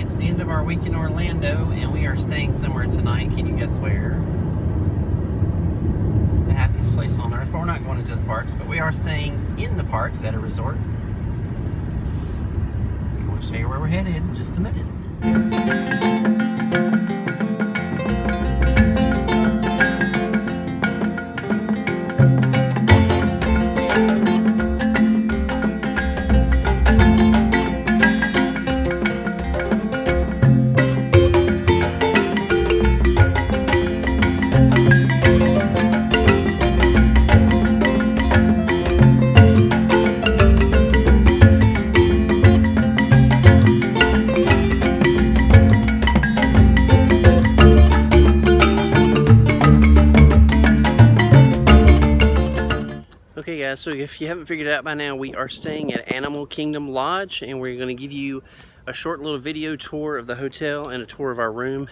It's the end of our week in Orlando, and we are staying somewhere tonight. Can you guess where? The happiest place on earth. But we're not going into the parks, but we are staying in the parks at a resort. We want to show you where we're headed in just a minute. Okay guys, so if you haven't figured it out by now, we are staying at Animal Kingdom Lodge, and we're going to give you a short little video tour of the hotel and a tour of our room.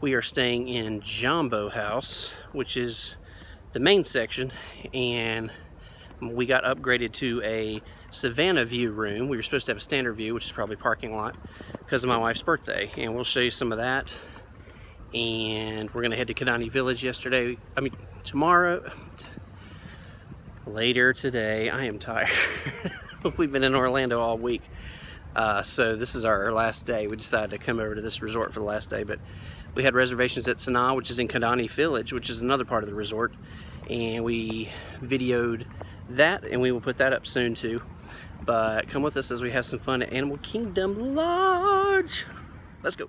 We are staying in Jambo House, which is the main section, and we got upgraded to a Savannah View room. We were supposed to have a standard view, which is probably parking lot, because of my wife's birthday, and we'll show you some of that. And we're going to head to Kidani Village tomorrow. Later today. I am tired. We've been in Orlando all week, so this is our last day. We decided to come over to this resort for the last day, but we had reservations at Sanaa, which is in Kidani Village, which is another part of the resort, and we videoed that, and we will put that up soon too. But come with us as we have some fun at Animal Kingdom Lodge. Let's go.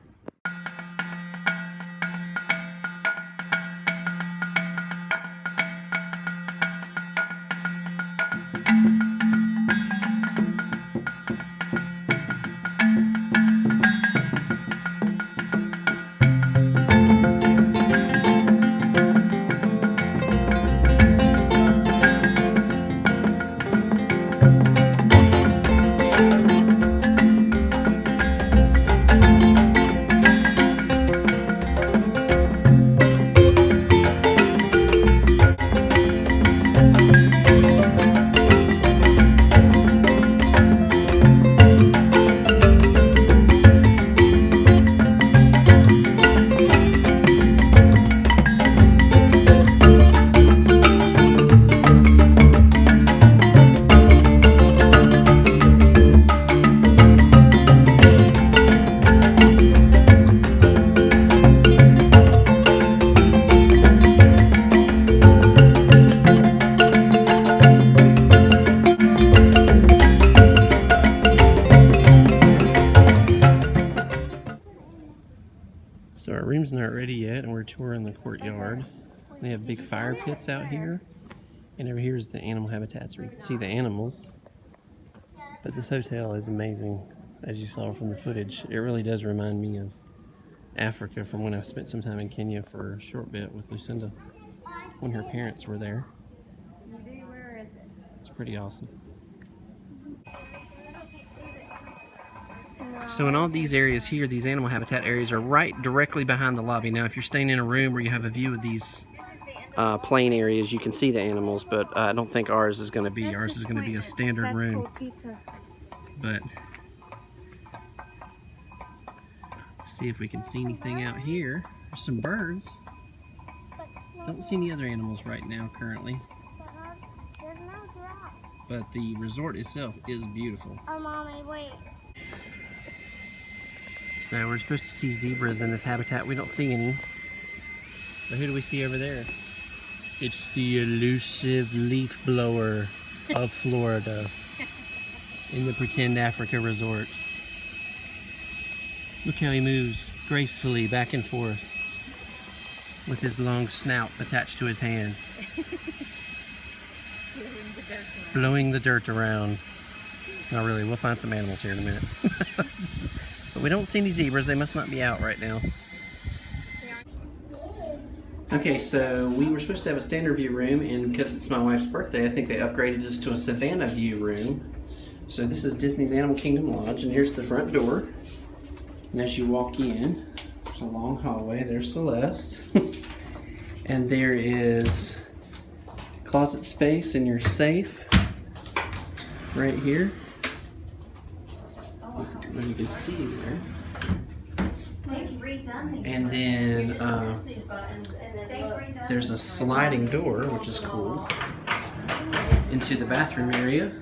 So our room's not ready yet, and we're touring the courtyard. They have big fire pits out here, and over here is the animal habitats where you can see the animals. But this hotel is amazing, as you saw from the footage. It really does remind me of Africa from when I spent some time in Kenya for a short bit with Lucinda when her parents were there. It's pretty awesome. So in all these areas here, these animal habitat areas are right directly behind the lobby. Now if you're staying in a room where you have a view of these plain areas, you can see the animals, but I don't think ours is going to be. Ours is going to be a standard room. But see if we can see anything out here. There's some birds. Don't see any other animals right now currently. But the resort itself is beautiful. Oh, Mommy, wait. So we're supposed to see zebras in this habitat. We don't see any. But who do we see over there? It's the elusive leaf blower of Florida in the Pretend Africa Resort. Look how he moves gracefully back and forth with his long snout attached to his hand. Blowing the dirt around. Not really, we'll find some animals here in a minute. But we don't see any zebras, they must not be out right now. Okay, so we were supposed to have a standard view room, and because it's my wife's birthday, I think they upgraded us to a Savannah View room. So this is Disney's Animal Kingdom Lodge, and here's the front door. And as you walk in, there's a long hallway. There's Celeste. And there is closet space in your safe right here. as you can see there. And And then there's a sliding door, which is cool, into the bathroom area.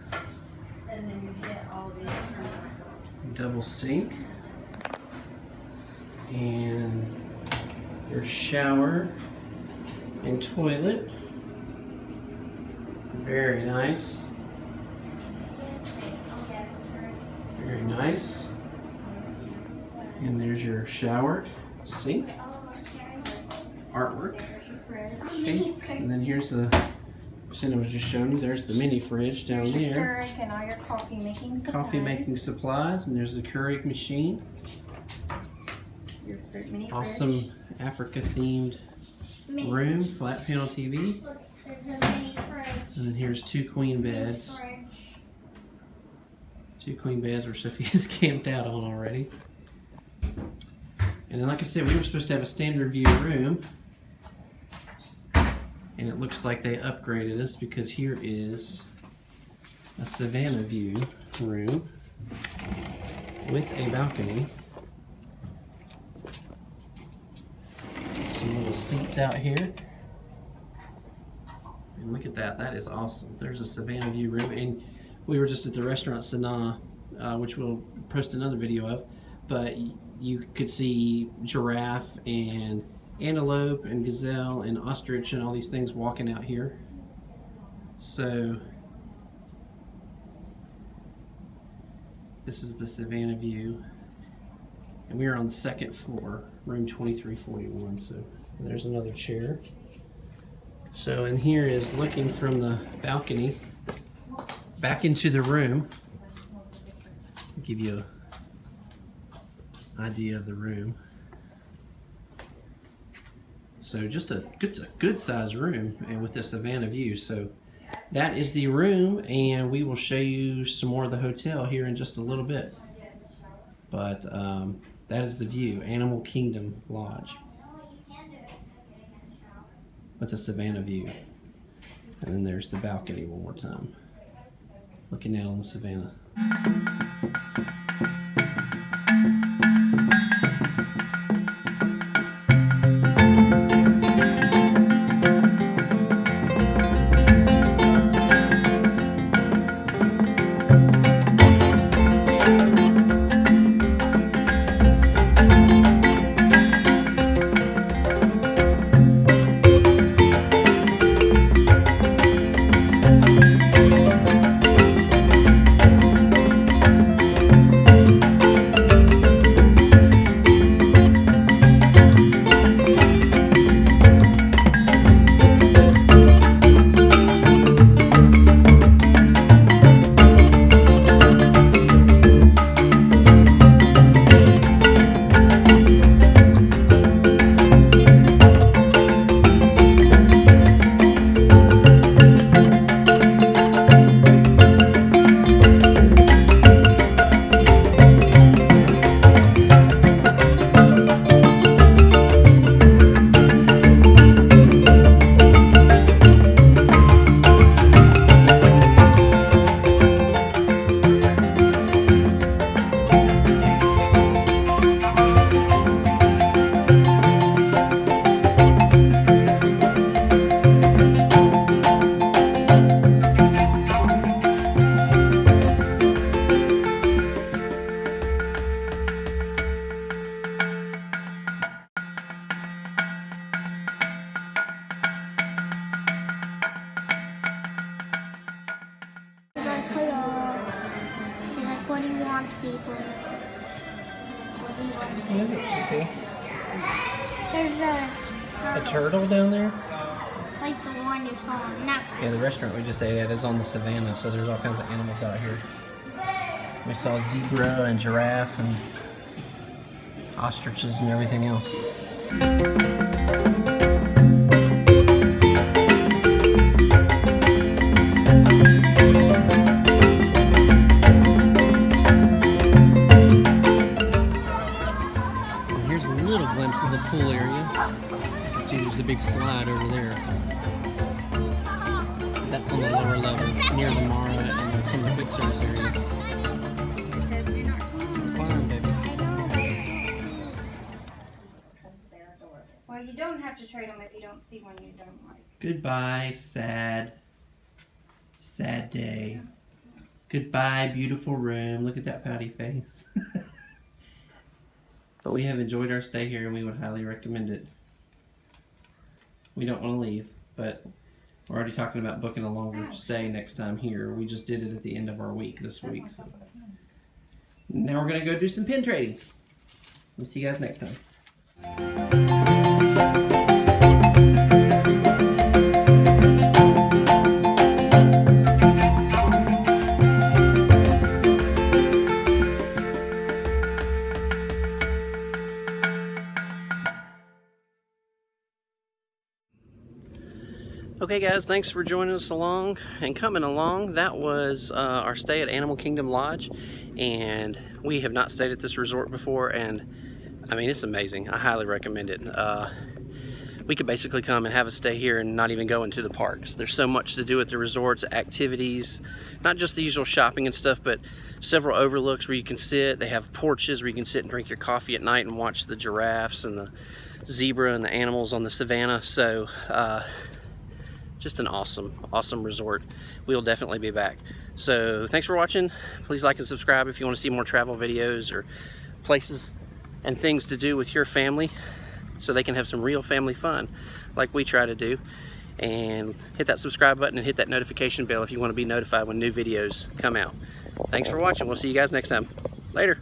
Double sink. And your shower and toilet. Very nice. Very nice. And there's your shower, sink, artwork. Okay. And then here's the, Cindy was just showing you, there's the mini fridge down your there. Keurig and all your coffee making supplies. Coffee making supplies, and there's the Keurig machine. Your mini Awesome fridge. Africa themed room, flat panel TV. Look, there's a mini fridge. And then here's two queen beds. Fridge. Two queen beds where Sophia's camped out on already. And then, like I said, we were supposed to have a standard view room. And it looks like they upgraded us because here is a Savannah view room with a balcony. Some little seats out here. And look at that, that is awesome. There's a Savannah view room. And we were just at the restaurant Sanaa, which we'll post another video of. But you could see giraffe and antelope and gazelle and ostrich and all these things walking out here. So this is the Savannah view, and we are on the second floor, room 2341. So there's another chair. So in here is looking from the balcony back into the room. I'll give you an idea of the room. So just a good size room, and with the Savannah view. So that is the room, and we will show you some more of the hotel here in just a little bit. But that is the view, Animal Kingdom Lodge with the Savannah view. And then there's the balcony one more time, looking out on the Savannah. What do you want, people? What is it, Susie? There's a A turtle down there? It's like the one you saw on Netflix. Yeah, the restaurant we just ate at is on the Savannah, so there's all kinds of animals out here. We saw zebra and giraffe and ostriches and everything else. And here's a little glimpse of the pool area. You can see there's a big slide over there. That's on the lower level, near the Mara and some of the quick service areas. Let's climb have to trade them if you don't see one you don't like. Goodbye, sad day. Goodbye, beautiful room. Look at that pouty face. But we have enjoyed our stay here and we would highly recommend it. We don't want to leave, but we're already talking about booking a longer stay next time here. We just did it at the end of our week this week. So. Now we're going to go do some pin trading. We'll see you guys next time. Okay guys, thanks for joining us along and coming along. That was our stay at Animal Kingdom Lodge, and we have not stayed at this resort before, and I mean, it's amazing. I highly recommend it. We could basically come and have a stay here and not even go into the parks. There's so much to do at the resorts, activities, not just the usual shopping and stuff, but several overlooks where you can sit. They have porches where you can sit and drink your coffee at night and watch the giraffes and the zebra and the animals on the savannah. So just an awesome resort. We'll definitely be back. So thanks for watching. Please like and subscribe if you want to see more travel videos or places and things to do with your family so they can have some real family fun like we try to do. And hit that subscribe button and hit that notification bell if you want to be notified when new videos come out. Thanks for watching. We'll see you guys next time. Later.